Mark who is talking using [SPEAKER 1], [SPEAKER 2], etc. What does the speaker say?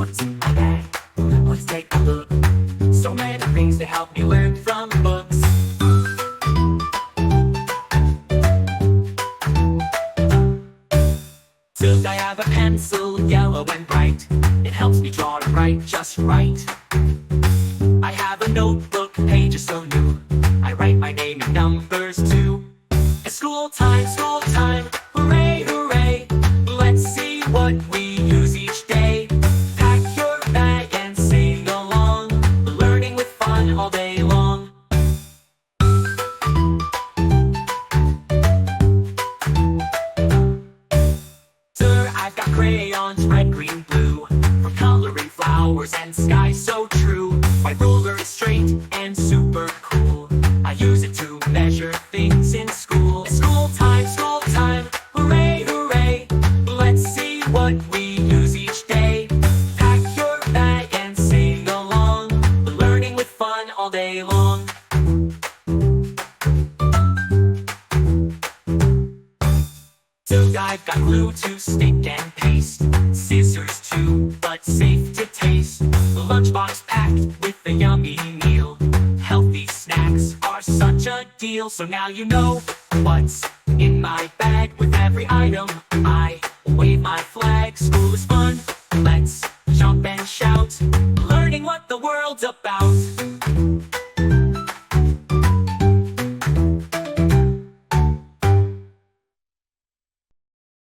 [SPEAKER 1] What's in my bag? Let's take a look. So many things to help me learn from books. Took I have a pencil, yellow and bright. It helps me draw and write just right. I have a notebook, pages so new. I write my name and numbers too. It's school time, hooray, hooray. Let's see what we use each day. Pack your bag and sing along. Learning with fun all day long. Sir, I've got crayons, red, green, blue, for coloring flowers and skies so true. My ruler is straight and super cool. I use it to measure things in school. It's school time, hooray, hooray. Let's see what we use each day. Pack your bag and sing along. Learning with fun all day long. So I've got glue to stick and paste, scissors too, but safe to taste. The lunchbox packed with a yummy meal. Healthy snacks are such a deal. So now you know what's in my bag. With every item I wave my flag. School is fun, let's jump and shout, learning what the world's about.